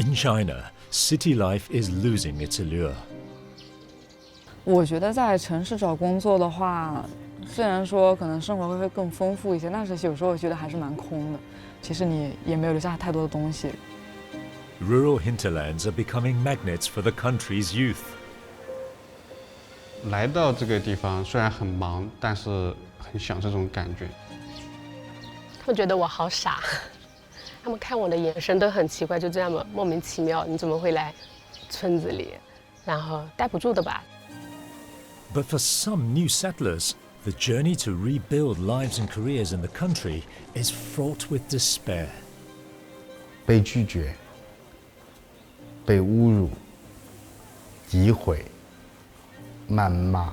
In China, city life is losing its allure. 我觉得在城市找工作的话，虽然说可能生活会更丰富一些，但是有时候我觉得还是蛮空的。其实你也没有留下太多的东西。Rural hinterlands are becoming magnets for the country's youth. 来到这个地方虽然很忙，但是很享受这种感觉。他们觉得我好傻，他们看我的眼神都很奇怪，就这样莫名其妙，你怎么会来村子里？然后待不住的吧。But for some new settlers, the journey to rebuild lives and careers in the country is fraught with despair. 被拒绝、被侮辱、诋毁、谩骂、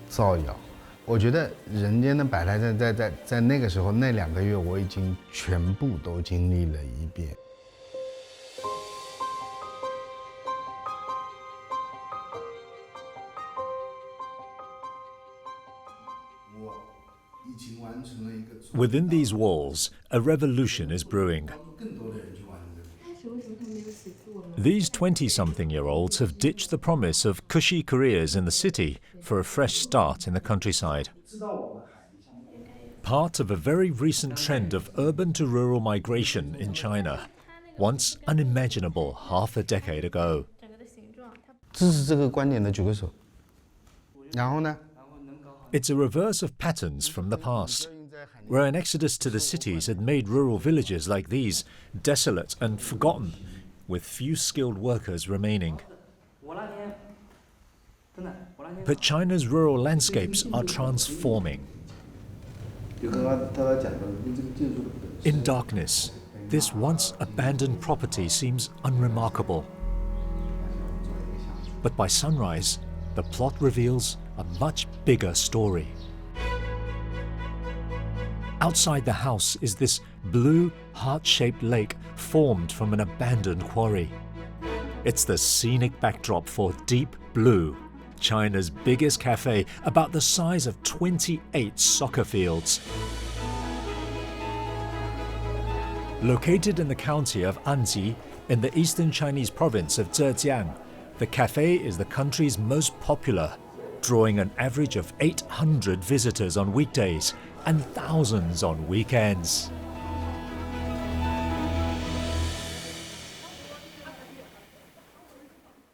造谣，我觉得人间的百态在那个时候那2个月，我已经全部都经历了一遍。Within these walls, a revolution is brewing. These 20-something-year-olds have ditched the promise of cushy careers in the city for a fresh start in the countryside. Part of a very recent trend of urban to rural migration in China, once unimaginable half a decade ago. 支持这个观点的举个手。然后呢？ It's a reverse of patterns from the past, where an exodus to the cities had made rural villages like these desolate and forgotten, with few skilled workers remaining. But China's rural landscapes are transforming. In darkness, this once abandoned property seems unremarkable. But by sunrise, the plot reveals a much bigger story. Outside the house is this blue, heart-shaped lake formed from an abandoned quarry. It's the scenic backdrop for Deep Blue, China's biggest cafe, about the size of 28 soccer fields. Located in the county of Anji, in the eastern Chinese province of Zhejiang, the cafe is the country's most popular, drawing an average of 800 visitors on weekdays and thousands on weekends.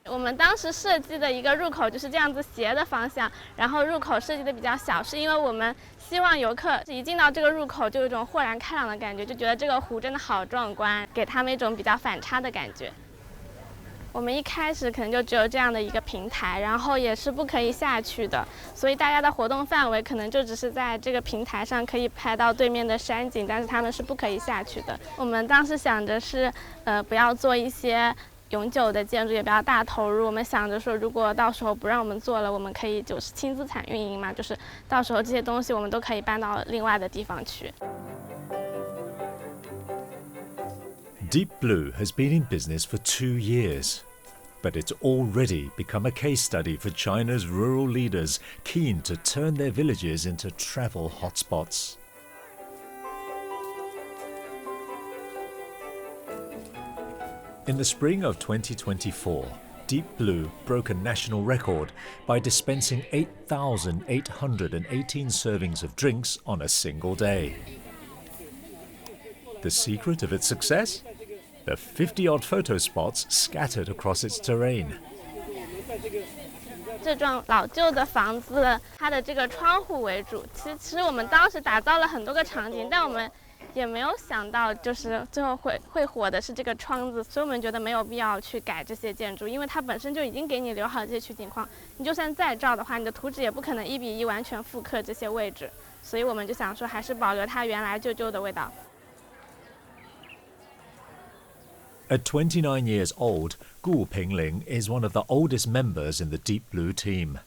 我们当时设计的一个入口就是这样子斜的方向，然后入口设计的比较小，是因为我们希望游客一进到这个入口就有一种豁然开朗的感觉，就觉得这个湖真的好壮观，给他们一种比较反差的感觉。我们一开始可能就只有这样的一个平台，然后也是不可以下去的，所以大家的活动范围可能就只是在这个平台上可以拍到对面的山景，但是他们是不可以下去的。我们当时想着是，不要做一些永久的建筑，也不要大投入。我们想着说，如果到时候不让我们做了，我们可以就是轻资产运营嘛，就是到时候这些东西我们都可以搬到另外的地方去。Deep Blue has been in business for 2 years, but it's already become a case study for China's rural leaders keen to turn their villages into travel hotspots. In the spring of 2024, Deep Blue broke a national record by dispensing 8,818 servings of drinks on a single day. The secret of its success? The 50-odd photo spots scattered across its terrain. 这幢老旧的房子，它的这个窗户为主。其实我们当时打造了很多个场景，但我们也没有想到，就是最后会火的是这个窗子，所以我们觉得没有必要去改这些建筑，因为它本身就已经给你留好这些取景框。你就算再照的话，你的图纸也不可能1:1完全复刻这些位置，所以我们就想说，还是保留它原来旧旧的味道。At 29 years old, Gu Pingling is one of the oldest members in the Deep Blue team.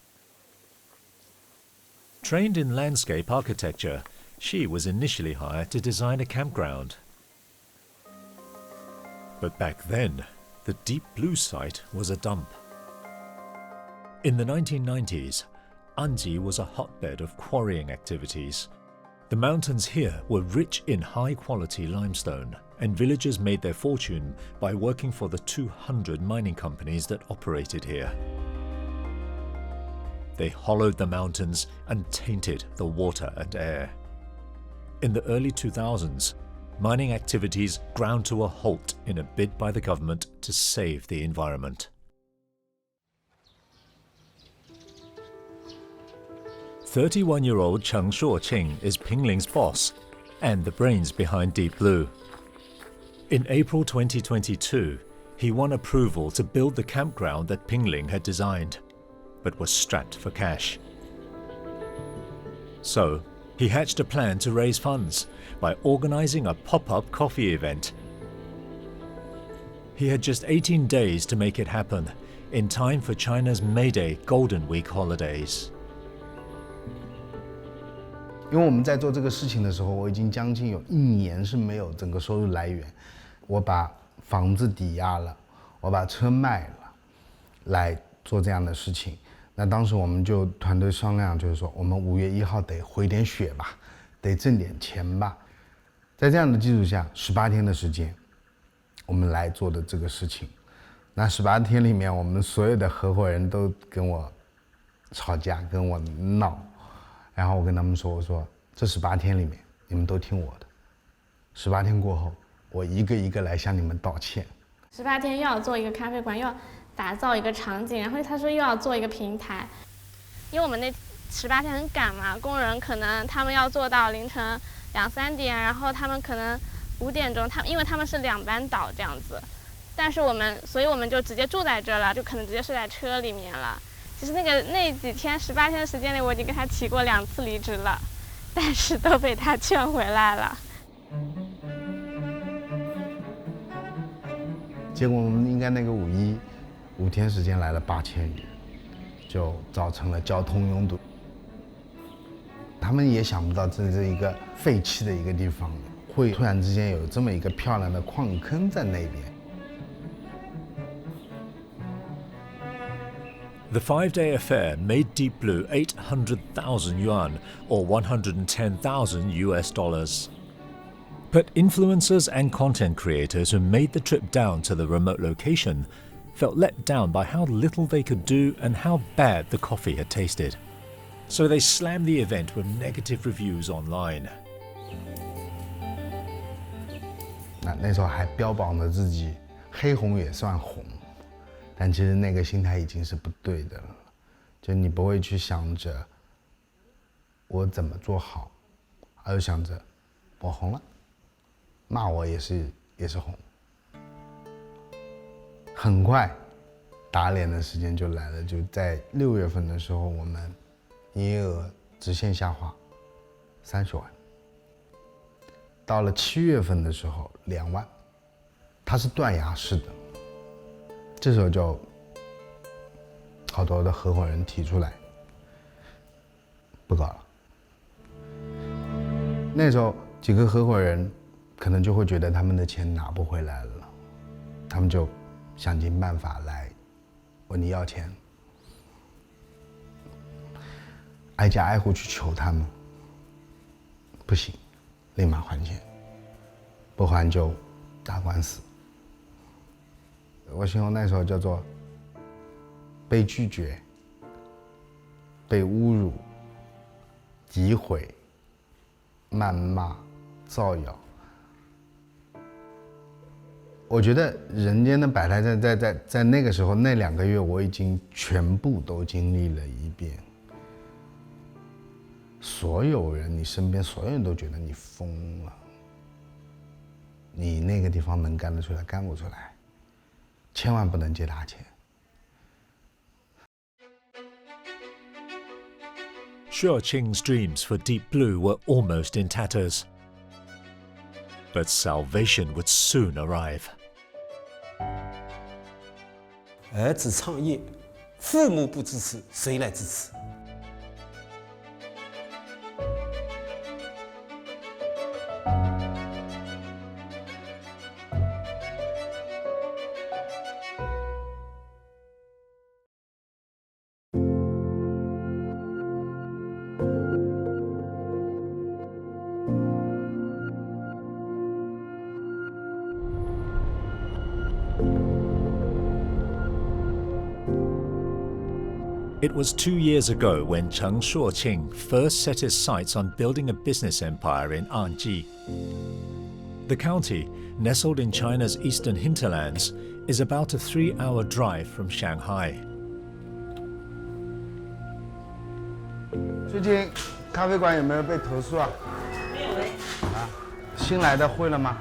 Trained in landscape architecture, she was initially hired to design a campground. But back then, the Deep Blue site was a dump. In the 1990s, Anji was a hotbed of quarrying activities. The mountains here were rich in high-quality limestone. and villagers made their fortune by working for the 200 mining companies that operated here. They hollowed the mountains and tainted the water and air. In the early 2000s, mining activities ground to a halt in a bid by the government to save the environment. 31-year-old Cheng Shuoqing is Pingling's boss and the brains behind Deep Blue. In April 2022, he won approval to build the campground that Pingling had designed, but was strapped for cash. So, he hatched a plan to raise funds by organizing a pop-up coffee event. He had just 18 days to make it happen, in time for China's May Day Golden Week holidays. 因为我们在做这个事情的时候，我已经将近有1年是没有整个收入来源。我把房子抵押了，我把车卖了，来做这样的事情。那当时我们就团队商量，就是说我们5月1号得回点血吧，得挣点钱吧。在这样的基础下，18天的时间，我们来做的这个事情。那18天里面，我们所有的合伙人都跟我吵架，跟我闹。然后我跟他们说，我说这18天里面你们都听我的，18天过后我一个一个来向你们道歉。18天又要做一个咖啡馆，又要打造一个场景，然后他说又要做一个平台，因为我们那18天很赶嘛，工人可能他们要做到凌晨2、3点，然后他们可能5点钟，因为他们是2班倒这样子，但是所以我们就直接住在这了，就可能直接睡在车里面了。其实那几天18天的时间里，我已经跟他提过2次离职了，但是都被他劝回来了。结果我们应该那个5天时间来了8000人，就造成了交通拥堵。他们也想不到这是一个废弃的一个地方，会突然之间有这么一个漂亮的矿坑在那边。The 5-day affair made Deep Blue 800,000 yuan, or $110,000. But influencers and content creators who made the trip down to the remote location felt let down by how little they could do and how bad the coffee had tasted. So they slammed the event with negative reviews online. 那时候还标榜着自己黑红也算红。但其实那个心态已经是不对的了，就你不会去想着我怎么做好，而是想着我红了，骂我也是红。很快，打脸的时间就来了，就在6月份的时候，我们营业额直线下滑30万，到了7月份的时候2万，它是断崖式的。这时候就好多的合伙人提出来不搞了。那时候几个合伙人可能就会觉得他们的钱拿不回来了，他们就想尽办法来问你要钱，挨家挨户去求他们，不行，立马还钱，不还就打官司。我形容那时候叫做被拒绝、被侮辱、诋毁、谩骂、造谣。我觉得人间的百态在那个时候那2个月，我已经全部都经历了一遍。所有人，你身边所有人都觉得你疯了，你那个地方能干得出来，干不出来。千万不能借他钱。Shuoqing's dreams for Deep Blue were almost in tatters. But salvation would soon arrive. 儿子创业，父母不支持，谁来支持？ It was 2 years ago when Cheng Shuoqing first set his sights on building a business empire in Anji. The county, nestled in China's eastern hinterlands, is about a 3-hour drive from Shanghai. 最近咖啡馆有没有被投诉啊？没有哎。啊，新来的会了吗？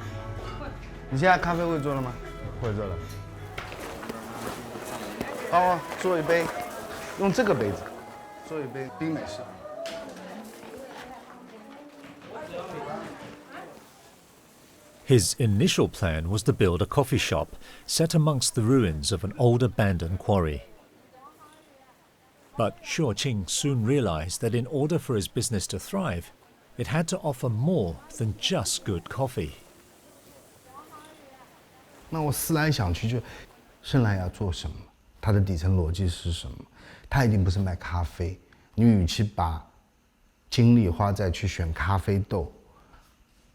会。你现在咖啡会做了吗？会做了。帮我做一杯，用这个杯子，做一杯冰美式。 His initial plan was to build a coffee shop set amongst the ruins of an old abandoned quarry. But Shuoqing soon realized that in order for his business to thrive, it had to offer more than just good coffee. 那我思来想去，就深蓝要做什么？它的底层逻辑是什么？它一定不是卖咖啡。你与其把精力花在去选咖啡豆，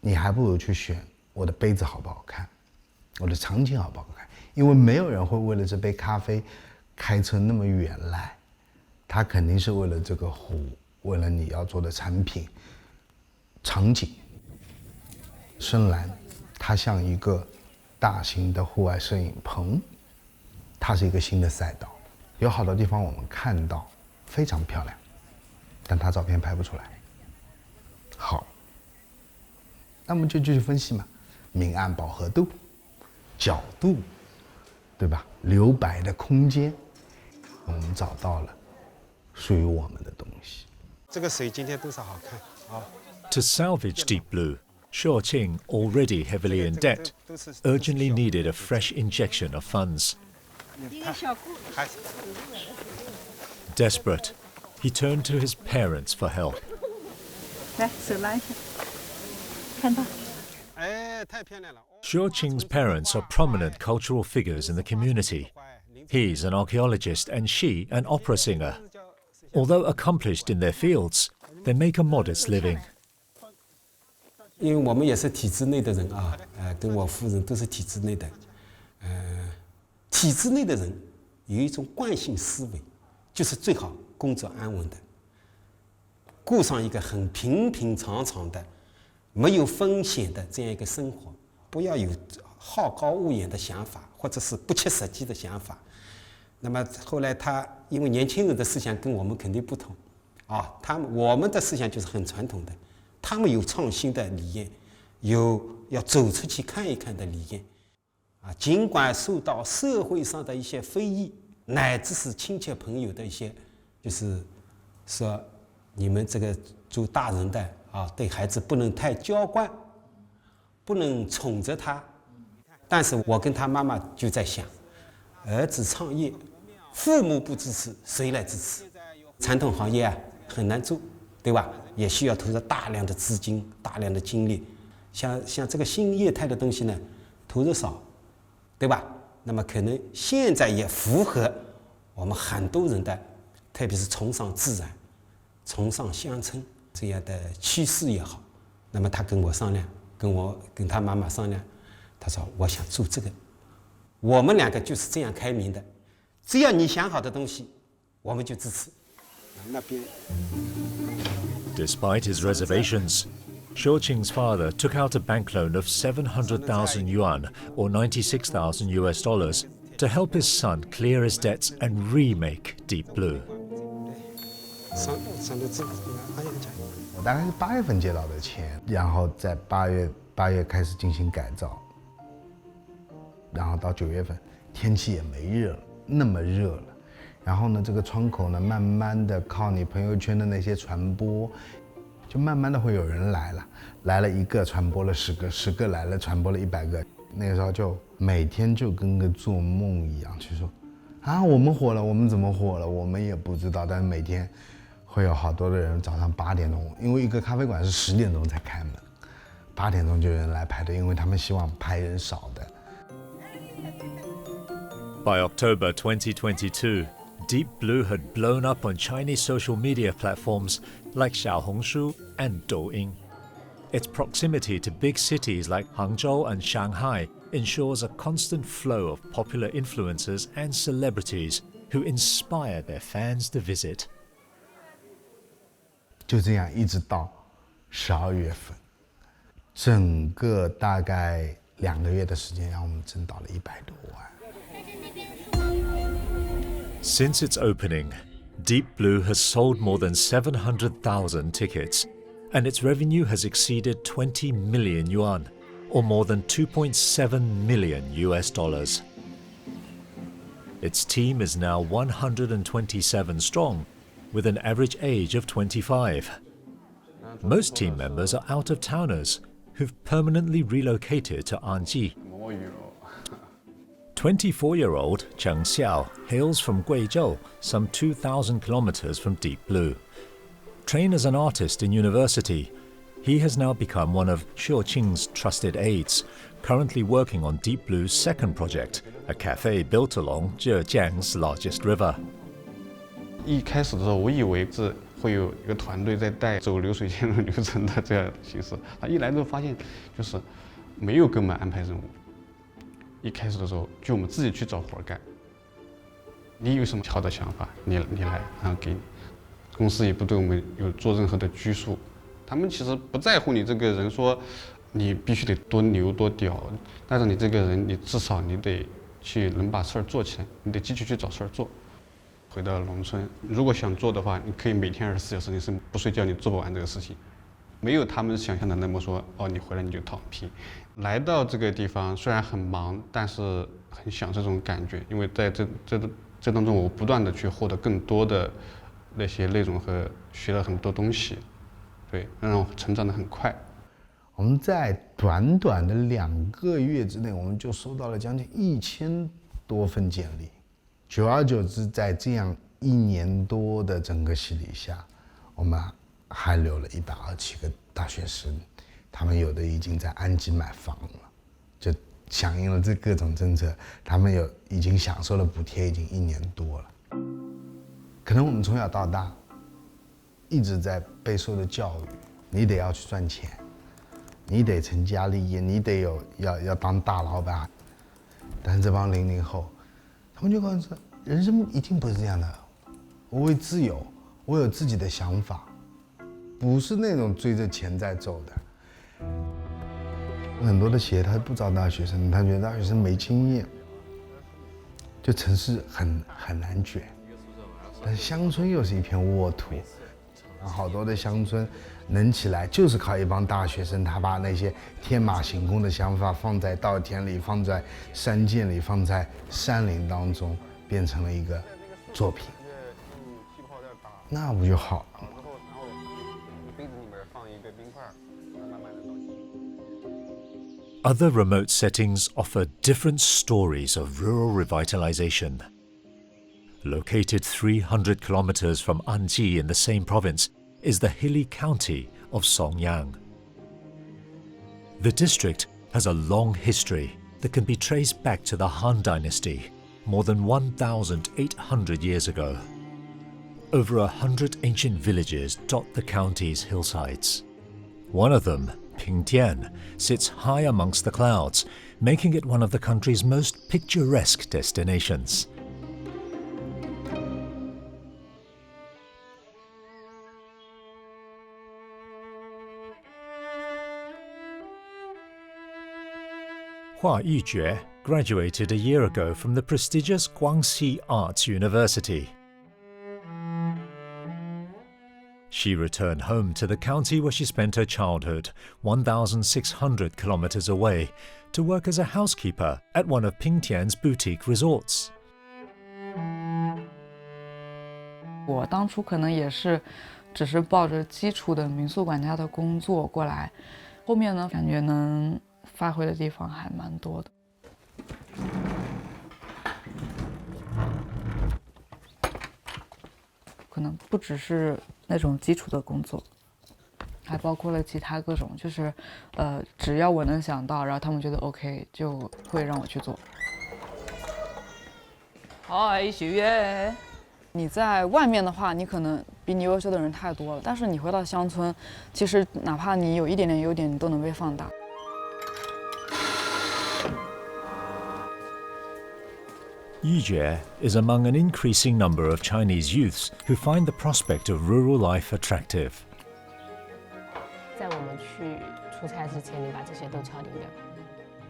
你还不如去选我的杯子好不好看，我的场景好不好看。因为没有人会为了这杯咖啡开车那么远来，他肯定是为了这个壶，为了你要做的产品、场景。深蓝，它像一个大型的户外摄影棚，它是一个新的赛道，有好多地方我们看到非常漂亮，但它照片拍不出来。好，那么就继续分析嘛，明暗饱和度、角度，对吧？留白的空间，我们找到了属于我们的东西。这个水今天多少好看啊！ To salvage Deep Blue, Shuoqing, already heavily in debt, urgently needed a fresh injection of funds. Desperate, he turned to his parents for help. 来，手拉一下，看到。 哎，太漂亮了。 Shuoqing's parents are prominent cultural figures in the community. He's an archaeologist and she an opera singer. Although accomplished in their fields, they make a modest living. 因为我们也是体制内的人啊，跟我夫人都是体制内的，体制内的人有一种惯性思维，就是最好工作安稳的，过上一个很平平常常的、没有风险的这样一个生活，不要有好高骛远的想法，或者是不切实际的想法。那么后来他因为年轻人的思想跟我们肯定不同，啊，我们的思想就是很传统的。 他们有创新的理念，有要走出去看一看的理念，啊，尽管受到社会上的一些非议，乃至是亲戚朋友的一些，就是说你们这个做大人的啊，对孩子不能太娇惯，不能宠着他。但是我跟他妈妈就在想，儿子创业，父母不支持，谁来支持？传统行业啊，很难做。 对吧？也需要投入大量的资金、大量的精力。像这个新业态的东西呢，投入少，对吧？那么可能现在也符合我们很多人的，特别是崇尚自然、崇尚乡村这样的趋势也好。那么他跟我商量，跟他妈妈商量，他说我想做这个。我们两个就是这样开明的，只要你想好的东西，我们就支持。那边。 Despite his reservations, Shuoqing's father took out a bank loan of 700,000 yuan or $96,000 US to help his son clear his debts and remake Deep Blue. 我大概是8月份借到的钱，然后在8月开始进行改造，然后到9月份天气也没那么热了。 然后呢，这个窗口呢，慢慢的靠你朋友圈的那些传播，就慢慢的会有人来了，来了1个传播了10个，10个来了传播了100个。那个时候就每天就跟个做梦一样，去说，啊，我们火了，我们怎么火了，我们也不知道。但是每天会有好多的人早上8点钟，因为一个咖啡馆是10点钟才开门，8点钟就有人来排队，因为他们希望排人少的。By October 2022. Deep Blue had blown up on Chinese social media platforms like Xiaohongshu and Douyin. Its proximity to big cities like Hangzhou and Shanghai ensures a constant flow of popular influencers and celebrities who inspire their fans to visit. 就这样一直到12月份，整个大概2个月的时间，让我们挣到了100多万。Since its opening, Deep Blue has sold more than 700,000 tickets, and its revenue has exceeded 20 million yuan, or more than $2.7 million US. Its team is now 127 strong, with an average age of 25. Most team members are out-of-towners who've permanently relocated to Anji. 24-year-old Cheng Xiao hails from Guizhou, some 2,000 kilometers from Deep Blue. Trained as an artist in university, he has now become one of Xiu Qing's trusted aides, currently working on Deep Blue's second project, a cafe built along Zhejiang's largest river. 一开始的时候，我以为是会有一个团队在带走流水线路流程的这样的形式，他一来之后发现就是没有给我们安排任务。一开始的时候，就我们自己去找活干。你有什么好的想法，你来，然后给你。公司也不对我们有做任何的拘束，他们其实不在乎你这个人说你必须得多牛多屌，但是你这个人，你至少你得去能把事儿做起来，你得继续去找事儿做。回到农村，如果想做的话，你可以每天24小时你是不睡觉，你做不完这个事情。没有他们想象的那么说，哦，你回来你就躺平。来到这个地方虽然很忙，但是很享受这种感觉，因为在这当中，我不断的去获得更多的那些内容和学了很多东西，对，让我成长得很快。我们在短短的2个月之内，我们就收到了将近1000多份简历。久而久之，在这样1年多的整个洗礼下，我们还留了127个大学生，他们有的已经在安吉买房了，就响应了这各种政策，他们已经享受了补贴，已经1年多了。可能我们从小到大一直在被受的教育，你得要去赚钱，你得成家立业，你得要当大老板。但是这帮00后，他们就告诉我，人生一定不是这样的。我为自由，我有自己的想法，不是那种追着钱在走的。很多的企业他不招大学生，他觉得大学生没经验，就城市很难卷。但是乡村又是一片沃土，好多的乡村能起来，就是靠一帮大学生，他把那些天马行空的想法放在稻田里，放在山涧里，放在山林当中，变成了一个作品，那不就好了吗？ Other remote settings offer different stories of rural revitalization. Located 300 kilometers from Anji in the same province is the hilly county of Songyang. The district has a long history that can be traced back to the Han Dynasty, more than 1,800 years ago. Over 100 ancient villages dot the county's hillsides. One of them, Pingtian, sits high amongst the clouds, making it one of the country's most picturesque destinations. Hua Yujue graduated a year ago from the prestigious Guangxi Arts University. She returned home to the county where she spent her childhood, 1,600 kilometers away, to work as a housekeeper at one of Pingtian's boutique resorts. 我当初可能也是，只是抱着基础的民宿管家的工作过来，后面呢，感觉能发挥的地方还蛮多的。可能不只是那种基础的工作，还包括了其他各种，就是只要我能想到，然后他们觉得 OK， 就会让我去做。嗨，许愿。你在外面的话，你可能比你优秀的人太多了，但是你回到乡村，其实哪怕你有一点点优点，你都能被放大。Yijie is among an increasing number of Chinese youths who find the prospect of rural life attractive. 在我们去出差之前，你把这些都敲定掉。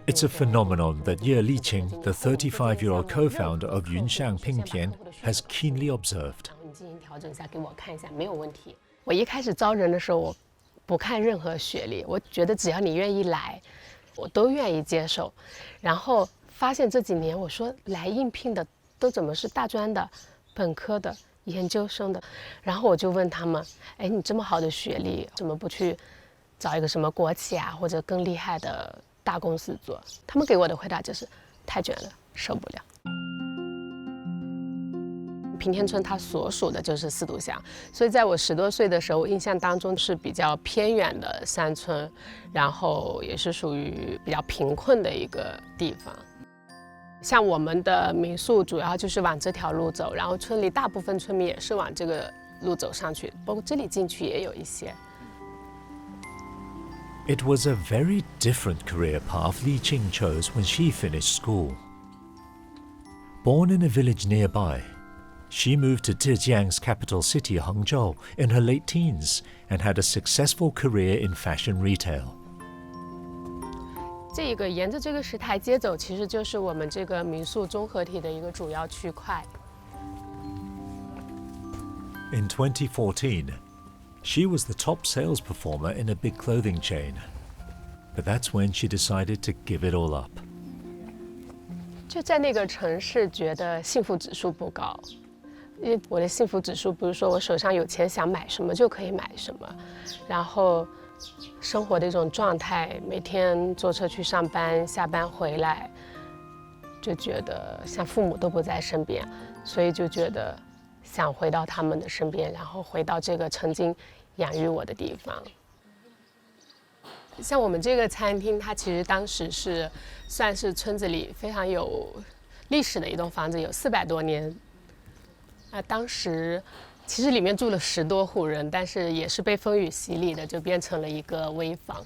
It's a phenomenon that Ye Liqing, the 35-year-old co-founder of Yunxiang Pingtian, has keenly observed. 然后你进行调整一下，给我看一下，没有问题。我一开始招人的时候，我不看任何学历，我觉得只要你愿意来，我都愿意接受。然后发现这几年，我说来应聘的都怎么是大专的、本科的、研究生的？然后我就问他们，哎，你这么好的学历，怎么不去找一个什么国企啊，或者更厉害的大公司做？他们给我的回答就是太卷了，受不了。平田村它所属的就是四渡乡，所以在我10多岁的时候，印象当中是比较偏远的山村，然后也是属于比较贫困的一个地方。像我们的民宿主要就是往这条路走，然后村里大部分村民也是往这个路走上去，包括这里进去也有一些。 It was a very different career path Li Qing chose when she finished school. Born in a village nearby, she moved to Zhejiang's capital city Hangzhou in her late teens and had a successful career in fashion retail. 这个沿着这个石台街走，其实就是我们这个民宿综合体的一个主要区块。 In 2014, she was the top sales performer in a big clothing chain. But that's when she decided to give it all up. 就在那个城市，觉得幸福指数不高，因为我的幸福指数不是说我手上有钱想买什么就可以买什么，然后生活的一种状态，每天坐车去上班，下班回来，就觉得像父母都不在身边，所以就觉得想回到他们的身边，然后回到这个曾经养育我的地方。像我们这个餐厅，它其实当时是算是村子里非常有历史的一栋房子，有400多年。当时其实里面住了10多户人，但是也是被风雨洗礼的，就变成了一个危房。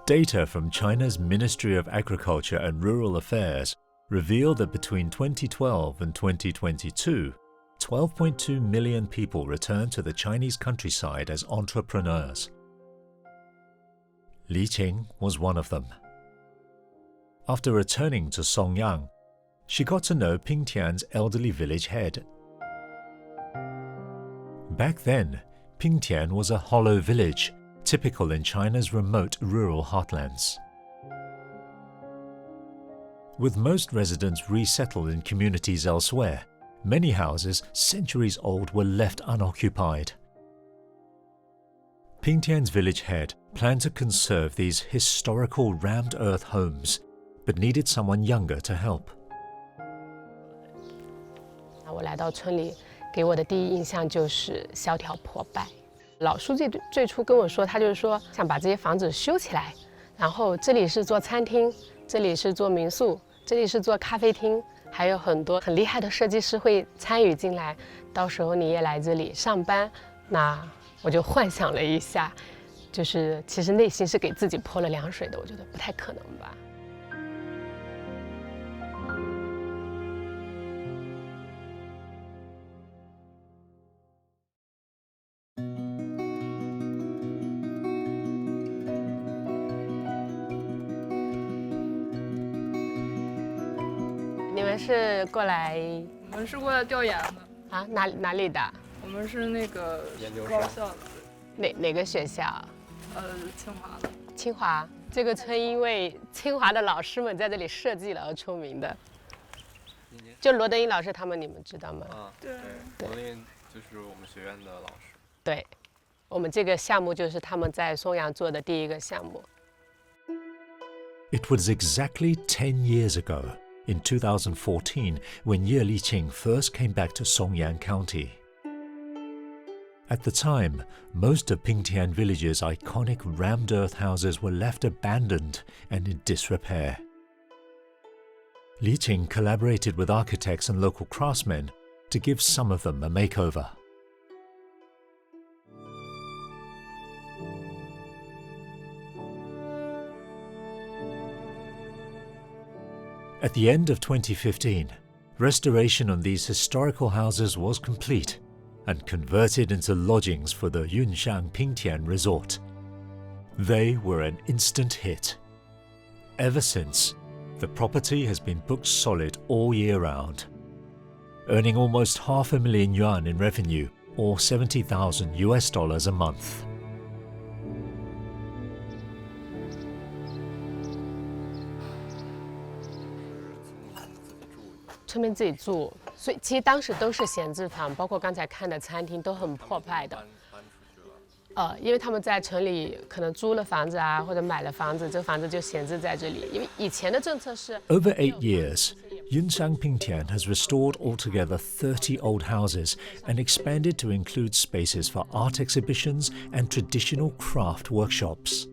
Data from China's Ministry of Agriculture and Rural Affairs reveal that between 2012 and 2022, 12.2 million people returned to the Chinese countryside as entrepreneurs. Li Qing was one of them. After returning to Songyang, she got to know Pingtian's elderly village head. Back then, Pingtian was a hollow village, typical in China's remote rural heartlands. With most residents resettled in communities elsewhere, many houses, centuries old, were left unoccupied. Pingtian's village head planned to conserve these historical rammed earth homes, but needed someone younger to help. 我来到村里，给我的第一印象就是萧条破败。老书记最初跟我说，他就是说想把这些房子修起来，然后这里是做餐厅，这里是做民宿，这里是做咖啡厅，还有很多很厉害的设计师会参与进来。到时候你也来这里上班，那我就幻想了一下，就是其实内心是给自己泼了凉水的，我觉得不太可能吧。你们是过来我们是过来调研的，啊？哪里的？我们是那个高校的，哪个学校？清华的。清华这个村因为清华的老师们在这里设计了而出名的。就罗德英老师他们，你们知道吗？对，罗德英就是我们学院的老师。对，我们这个项目就是他们在松阳做的第一个项目。It was exactly 10 years ago, in 2014, when Ye Liqing first came back to Songyang County. At the time, most of Pingtian Village's iconic rammed earth houses were left abandoned and in disrepair. Li Qing collaborated with architects and local craftsmen to give some of them a makeover. At the end of 2015, restoration on these historical houses was complete and converted into lodgings for the Yunshan Pingtian Resort. They were an instant hit. Ever since, the property has been booked solid all year round, earning almost $500,000 in revenue, or $70,000 a month. 村民自己住，所以其实当时都是闲置房，包括刚才看的餐厅都很破败的。因为他们在城里可能租了房子啊，或者买了房子，这个房子就闲置在这里。因为以前的政策是 Over 8 years, Yunshan Pingtian has restored altogether 30 old houses and expanded to include spaces for art exhibitions and traditional craft workshops.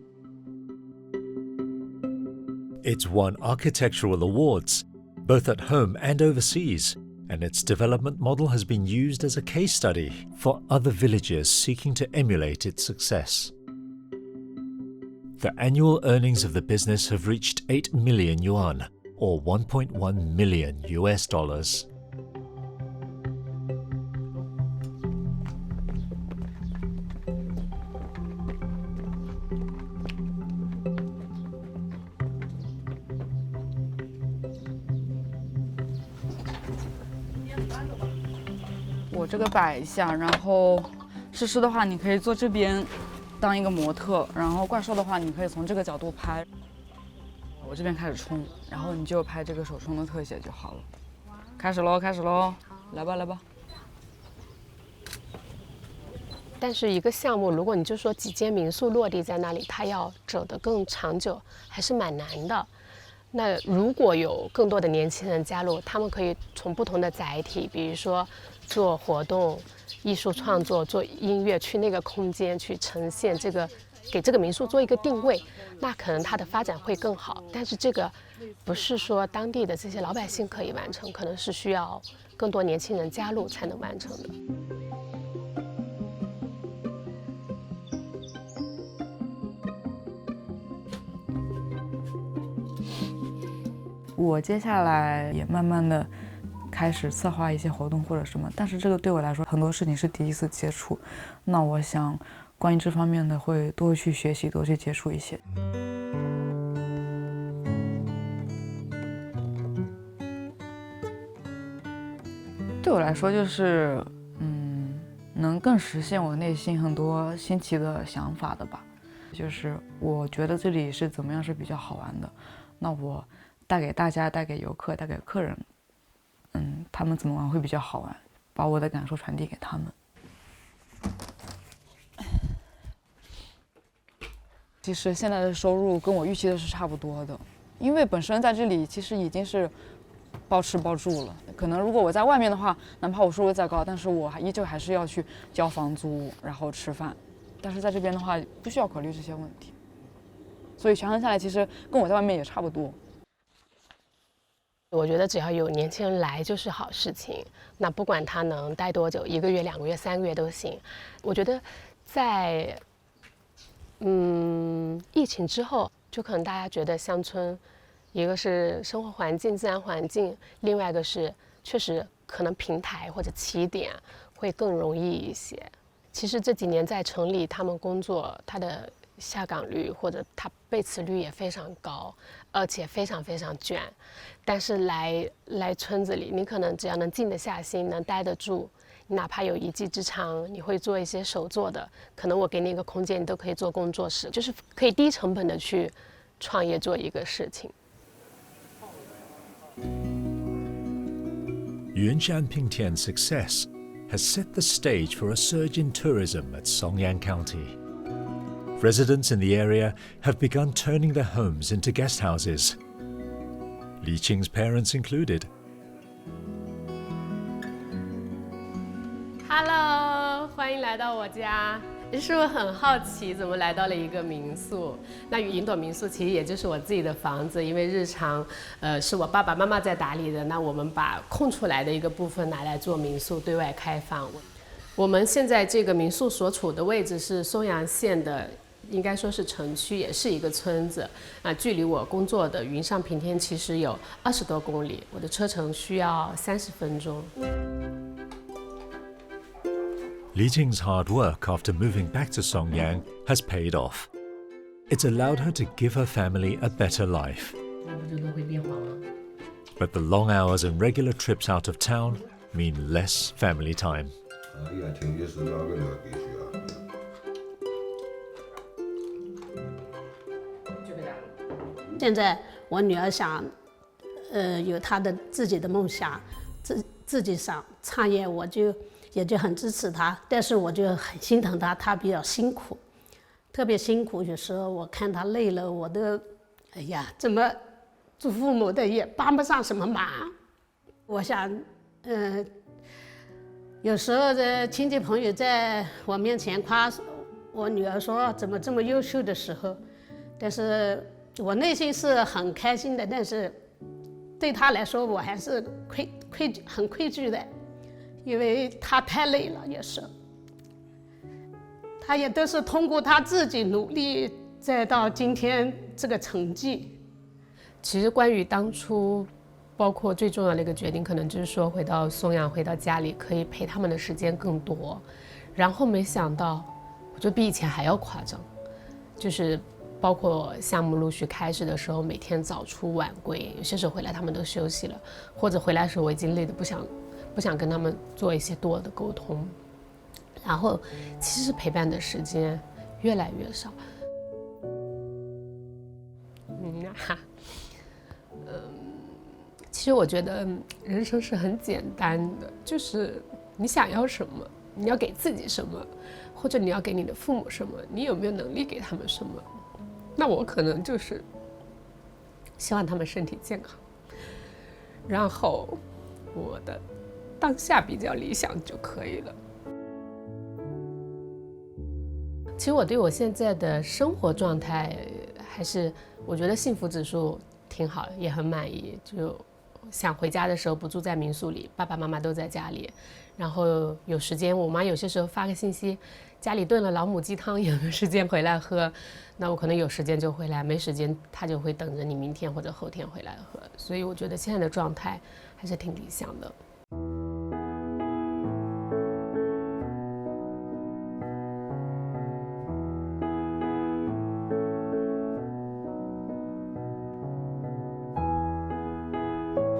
It's won architectural awards, both at home and overseas, and its development model has been used as a case study for other villages seeking to emulate its success. The annual earnings of the business have reached 8 million yuan, or $1.1 million. 我这个摆一下，然后诗诗的话，你可以坐这边当一个模特，然后怪兽的话，你可以从这个角度拍。我这边开始冲，然后你就拍这个手冲的特写就好了。开始喽，开始喽，来吧，来吧。但是一个项目，如果你就说几间民宿落地在那里，它要走得更长久，还是蛮难的。那如果有更多的年轻人加入，他们可以从不同的载体，比如说做活动、艺术创作、做音乐，去那个空间去呈现这个，给这个民宿做一个定位，那可能它的发展会更好。但是这个不是说当地的这些老百姓可以完成，可能是需要更多年轻人加入才能完成的。我接下来也慢慢的开始策划一些活动或者什么，但是这个对我来说很多事情是第一次接触，那我想关于这方面的会多去学习，多去接触一些。对我来说就是能更实现我内心很多新奇的想法的吧，就是我觉得这里是怎么样是比较好玩的，那我带给大家、带给游客、带给客人，他们怎么玩会比较好玩，把我的感受传递给他们。其实现在的收入跟我预期的是差不多的，因为本身在这里其实已经是包吃包住了。可能如果我在外面的话，哪怕我收入再高，但是我依旧还是要去交房租，然后吃饭。但是在这边的话，不需要考虑这些问题，所以权衡下来，其实跟我在外面也差不多。我觉得只要有年轻人来就是好事情，那不管他能待多久，1个月、2个月、3个月都行。我觉得在疫情之后，就可能大家觉得乡村，一个是生活环境、自然环境，另外一个是确实可能平台或者起点会更容易一些。其实这几年在城里，他们工作，他的下岗率或者他被辞率也非常高，而且非常非常卷。但是来村子里，你可能只要能静得下心，能待得住，你哪怕有一技之长，你会做一些手做的，可能我给你一个空间，你都可以做工作室，就是可以低成本的去创业做一个事情。Yunshan Pingtian's success has set the stage for a surge in tourism at Songyang County. Residents in the area have begun turning their homes into guest houses, Li Qing's parents included. Hello， 欢迎来到我家。是我很好奇，怎么来到了一个民宿？那云朵民宿其实也就是我自己的房子，因为日常，是我爸爸妈妈在打理的。那我们把空出来的一个部分拿来做民宿，对外开放。我们现在这个民宿所处的位置是松阳县的应该说是城区，也是一个村子啊。距离我工作的云上平天其实有20多公里，我的车程需要30分钟。Li Jing's hard work after moving back to Songyang has paid off. It's allowed her to give her family a better life. But the long hours and regular trips out of town mean less family time. 现在我女儿想，有她的自己的梦想，自己想创业，我也就很支持她。但是我就很心疼她，她比较辛苦，特别辛苦。有时候我看她累了，我都，哎呀，怎么做父母的也帮不上什么忙。我想，有时候的亲戚朋友在我面前夸我女儿说怎么这么优秀的时候，但是我内心是很开心的，但是对她来说我还是很愧疚的，因为她太累了，也是，她也都是通过她自己努力再到今天这个成绩。其实关于当初，包括最重要的一个决定，可能就是说回到松阳，回到家里，可以陪他们的时间更多。然后没想到，我觉得比以前还要夸张，就是包括项目陆续开始的时候，每天早出晚归，有些时候回来他们都休息了，或者回来的时候我已经累得不想跟他们做一些多的沟通。然后其实陪伴的时间越来越少。其实我觉得人生是很简单的，就是你想要什么，你要给自己什么，或者你要给你的父母什么，你有没有能力给他们什么？那我可能就是希望他们身体健康，然后我的当下比较理想就可以了。其实我对我现在的生活状态还是，我觉得幸福指数挺好，也很满意。就想回家的时候不住在民宿里，爸爸妈妈都在家里，然后有时间，我妈有些时候发个信息，家里炖了老母鸡汤，有没有时间回来喝？那我可能有时间就回来，没时间她就会等着你明天或者后天回来喝。所以我觉得现在的状态还是挺理想的。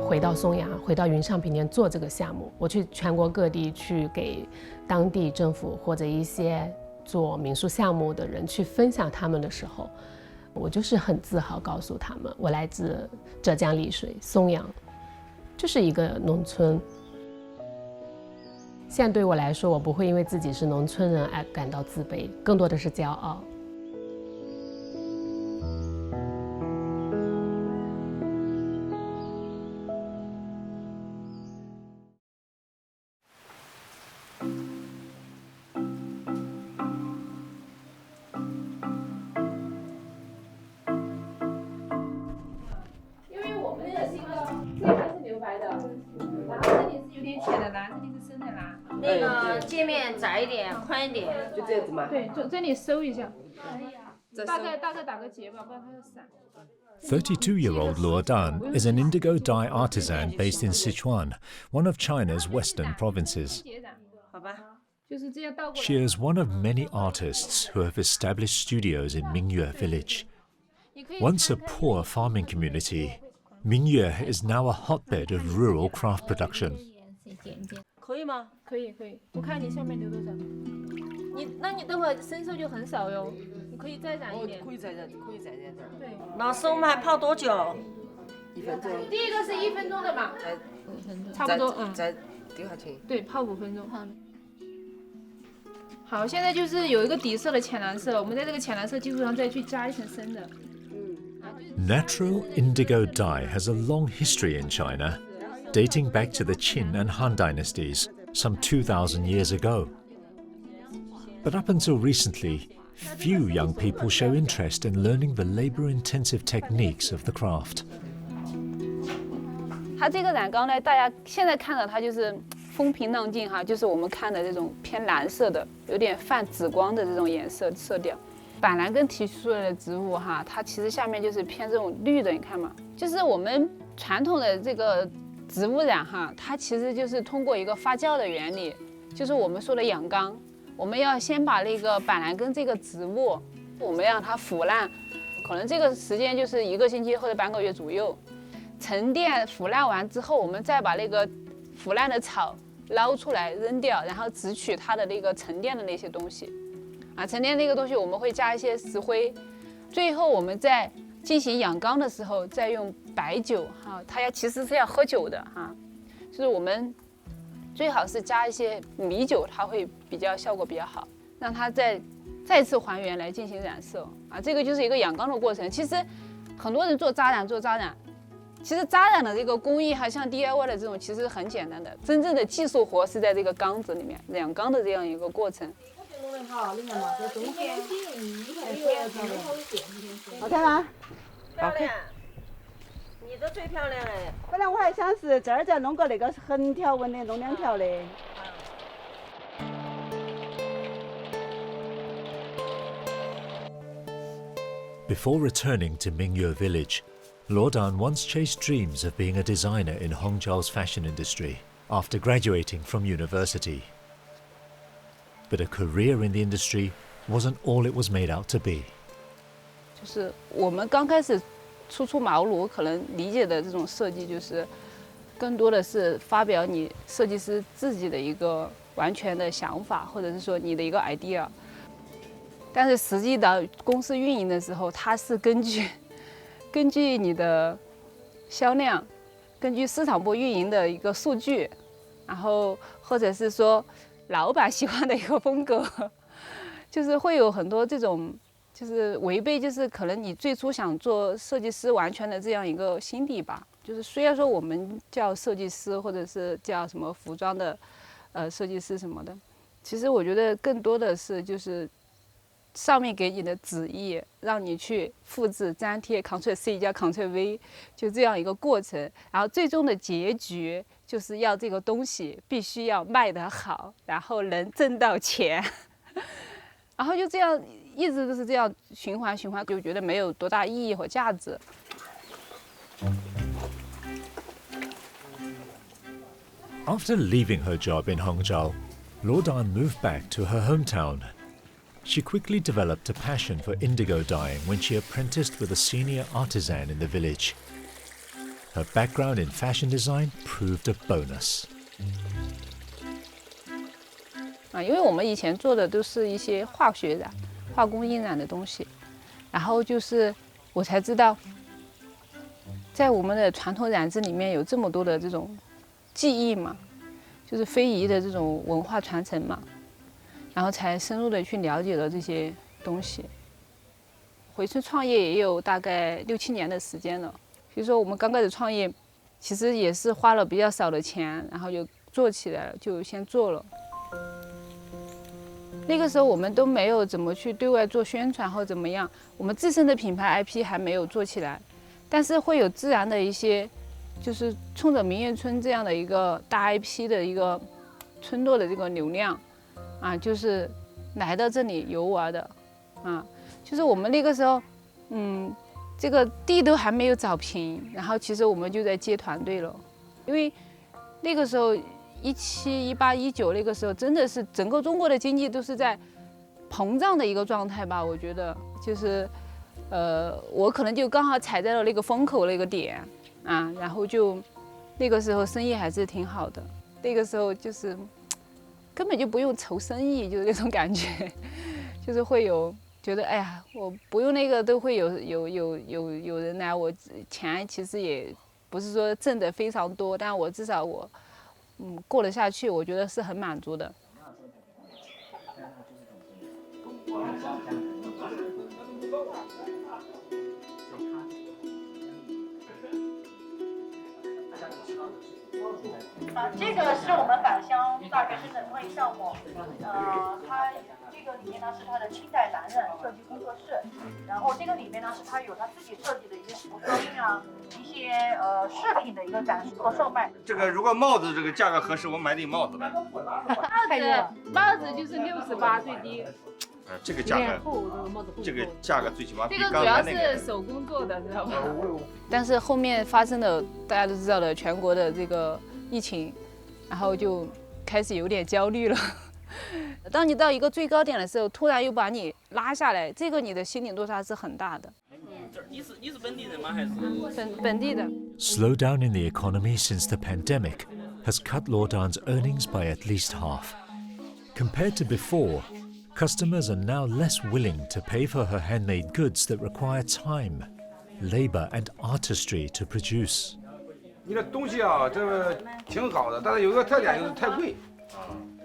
回到松阳，回到云上平天做这个项目，我去全国各地去给当地政府或者一些做民宿项目的人去分享他们的时候，我就是很自豪告诉他们，我来自浙江丽水松阳，就是一个农村。现在对我来说，我不会因为自己是农村人而感到自卑，更多的是骄傲。那个界面窄一点，宽一点，就这样子吗？对，这里收一下，大概打个结吧，不然它会散。 32-year-old Luo Dan is an indigo dye artisan based in Sichuan, one of China's western provinces. She is one of many artists who have established studios in Mingyue village. Once a poor farming community, Mingyue is now a hotbed of rural craft production. 可以吗？可以，我看你下面留多少。那你等会伸手就很少哟，你可以再染一点。可以再染。对。老师，我们还泡多久？1分钟。第一个是1分钟的嘛？差不多，再丢下去。对，泡5分钟。好，现在就是有一个底色的浅蓝色，我们在这个浅蓝色基础上再去加一层深的。Natural indigo dye has a long history in China, dating back to the Qin and Han dynasties, some 2,000 years ago. But up until recently, few young people show interest in learning the labor-intensive techniques of the craft. 它这个染缸呢，大家现在看到它就是风平浪静哈，就是我们看的这种偏蓝色的，有点泛紫光的这种颜色色调。板蓝根提出来的植物哈，它其实下面就是偏这种绿的，你看嘛，就是我们传统的这个植物染哈，它其实就是通过一个发酵的原理，就是我们说的养缸。我们要先把那个板蓝根这个植物，我们让它腐烂，可能这个时间就是1个星期或者半个月左右。沉淀腐烂完之后，我们再把那个腐烂的草捞出来扔掉，然后只取它的那个沉淀的那些东西。沉淀那个东西我们会加一些石灰，最后我们在进行养缸的时候再用白酒哈，它其实是要喝酒的哈，就是我们最好是加一些米酒，它会比较效果比较好，让它再次还原来进行染色这个就是一个养缸的过程。其实很多人做扎染，其实扎染的这个工艺还像 DIY 的这种其实很简单的，真正的技术活是在这个缸子里面养缸的这样一个过程。弄得好，你看嘛，在中间，好看吗？漂亮，你的最漂亮哎。本来我还想是这儿再弄个那个横条纹的，弄2条的。Before returning to Mingyue village, Luo Dan once chased dreams of being a designer in Hongjiao's fashion industry after graduating from university. But a career in the industry wasn't all it was made out to be. 就是我们刚开始初茅庐，可能理解的这种设计，就是更多的是发表你设计师自己的一个完全的想法，或者是说你的一个 idea。但是实际到公司运营的时候，它是根据你的销量，根据市场部运营的一个数据，然后或者是说老板喜欢的一个风格，就是会有很多这种，就是违背，就是可能你最初想做设计师完全的这样一个心理吧。就是虽然说我们叫设计师，或者是叫什么服装的，设计师什么的，其实我觉得更多的是就是上面给你的旨意，让你去复制、粘贴 Ctrl+C 加 Ctrl+V， 就这样一个过程。然后最终的结局就是要这个东西必须要卖得好，然后能挣到钱，然后就这样一直都是这样循环，就觉得没有多大意义和价值。After leaving her job in Hongjiao, Luo Dan moved back to her hometown. She quickly developed a passion for indigo dyeing when she apprenticed with a senior artisan in the village. Her background in fashion design proved a bonus. 因为我们以前做的都是一些化学染、化工印染的东西，然后就是我才知道，在我们的传统染织里面有这么多的这种技艺嘛，就是非遗的这种文化传承嘛。然后才深入的去了解了这些东西。回村创业也有大概6、7年的时间了。所以说我们刚开始创业，其实也是花了比较少的钱，然后就做起来了，就先做了。那个时候我们都没有怎么去对外做宣传或怎么样，我们自身的品牌 IP 还没有做起来，但是会有自然的一些，就是冲着明月村这样的一个大 IP 的一个村落的这个流量。就是来到这里游玩的，就是我们那个时候，这个地都还没有找平，然后其实我们就在接团队了，因为那个时候17、18、19那个时候真的是整个中国的经济都是在膨胀的一个状态吧，我觉得就是，我可能就刚好踩在了那个风口那个点，然后就那个时候生意还是挺好的，那个时候就是。根本就不用愁生意，就是那种感觉，就是会有觉得，哎呀，我不用那个都会有人来，我钱其实也不是说挣得非常多，但我至少我，过得下去，我觉得是很满足的。这个是我们返乡大学生的公益项目，它这个里面呢是它的清代男人设计工作室，然后这个里面呢是它有它自己设计的一些服装一些饰品的一个展示和售卖。这个如果帽子这个价格合适，我买顶帽子呗。帽子就是68最低。这个价格最起码比这个主刚要才那个是手工做的，知道吧？但是后面发生了大家都知道的全国的这个疫情，然后就开始有点焦虑了。当你到一个最高点的时候，突然又把你拉下来，这个你的心理落差是很大的。你是本地人吗？还是本地的。 Slowdown in the economy since the pandemic has cut Luodan's earnings by at least half. Compared to before, customers are now less willing to pay for her handmade goods that require time, labor and artistry to produce. 你的东西啊，这个挺好的，但是有一个特点就是太贵。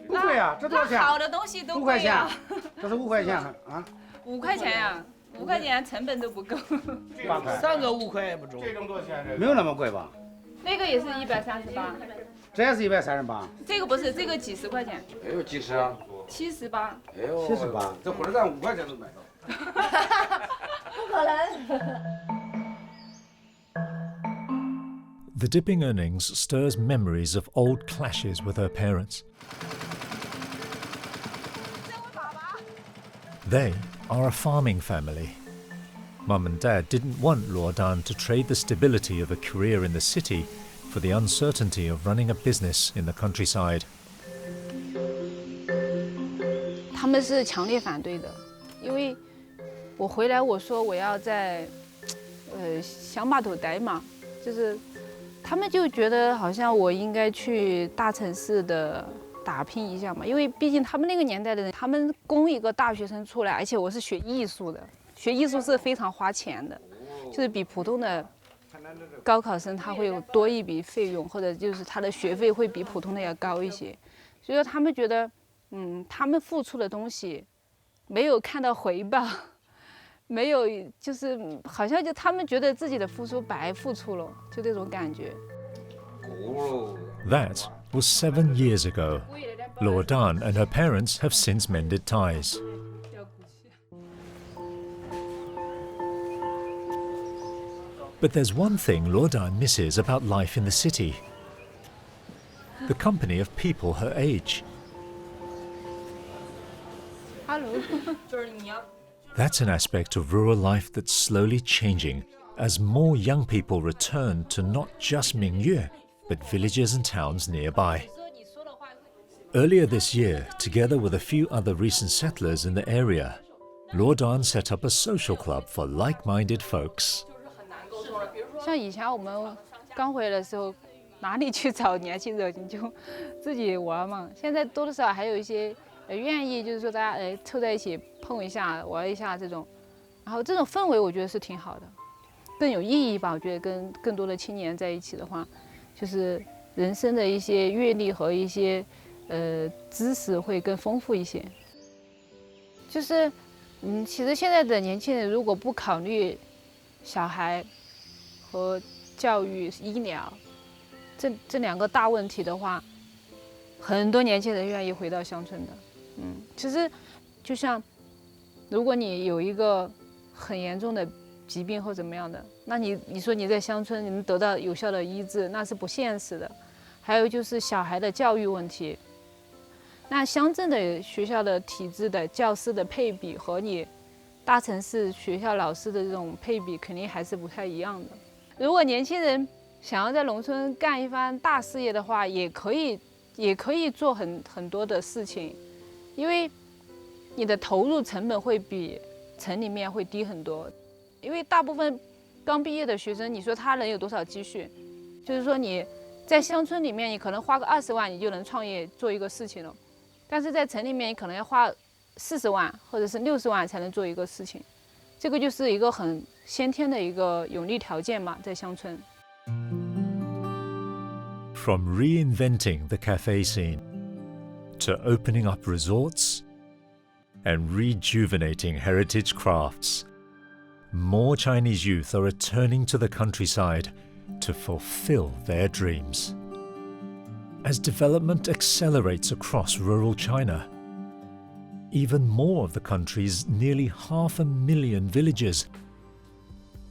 不贵啊，这多少钱？好的东西都5块钱贵啊。这是5块钱啊。 5块钱呀，5块钱成本都不够。 8块。 3个5块也不中。这种多少钱？没有那么贵吧？那个也是138。这也是138。这个不是，这个几十块钱。哎呦，几十啊？78。哎呦，78，这火车站5块钱都买到。不可能。 The dipping earnings stirs memories of old clashes with her parents. They are a farming family. Mum and Dad didn't want Luodan to trade the stability of a career in the city for the uncertainty of running a business in the countryside. 他们是强烈反对的，因为我回来我说我要在乡坝头待嘛，就是他们就觉得好像我应该去大城市的打拼一下嘛，因为毕竟他们那个年代的人，他们供一个大学生出来，而且我是学艺术的，学艺术是非常花钱的，就是比普通的高考生他会有多一笔费用，或者就是他的学费会比普通的要高一些，所以说他们觉得，他们付出的东西没有看到回报，没有就是好像就他们觉得自己的付出白付出了，就这种感觉。 That was 7 years ago. Luodan and her parents have since mended ties. But there's one thing Luodan misses about life in the city: the company of people her age. Hello. That's an aspect of rural life that's slowly changing as more young people return to not just Mingyue, but villages and towns nearby. Earlier this year, together with a few other recent settlers in the area, Luodan set up a social club for like-minded folks. 像以前我们刚回来的时候，哪里去找年轻人，你就自己玩嘛。现在多多少少还有一些愿意，就是说大家凑在一起碰一下、玩一下这种，然后这种氛围我觉得是挺好的，更有意义吧。我觉得跟更多的青年在一起的话，就是人生的一些阅历和一些知识会更丰富一些。就是其实现在的年轻人如果不考虑小孩和教育、医疗这2个大问题的话，很多年轻人愿意回到乡村的。其实就像如果你有一个很严重的疾病或怎么样的，那你说你在乡村你能得到有效的医治，那是不现实的。还有就是小孩的教育问题，那乡镇的学校的体制的教师的配比和你大城市学校老师的这种配比肯定还是不太一样的。如果年轻人想要在农村干一番大事业的话，也可以做很多的事情，因为你的投入成本会比城里面会低很多。因为大部分刚毕业的学生，你说他能有多少积蓄？就是说你在乡村里面，你可能花个20万，你就能创业做一个事情了。但是在城里面，你可能要花40万或者是60万才能做一个事情。这个就是一个很先天的一个有利条件嘛，在乡村。From reinventing the cafe scene to opening up resorts and rejuvenating heritage crafts, more Chinese youth are returning to the countryside to fulfill their dreams. As development accelerates across rural China, even more of the country's nearly 500,000 villages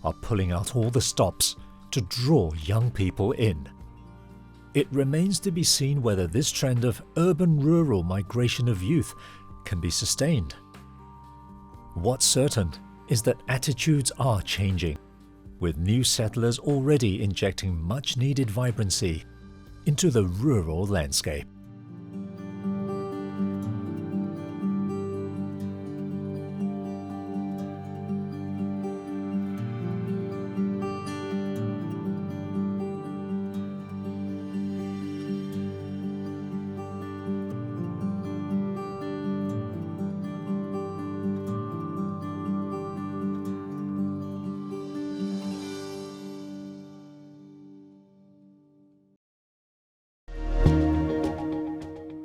are pulling out all the stops to draw young people in. It remains to be seen whether this trend of urban-rural migration of youth can be sustained. What's certain is that attitudes are changing, with new settlers already injecting much-needed vibrancy into the rural landscape.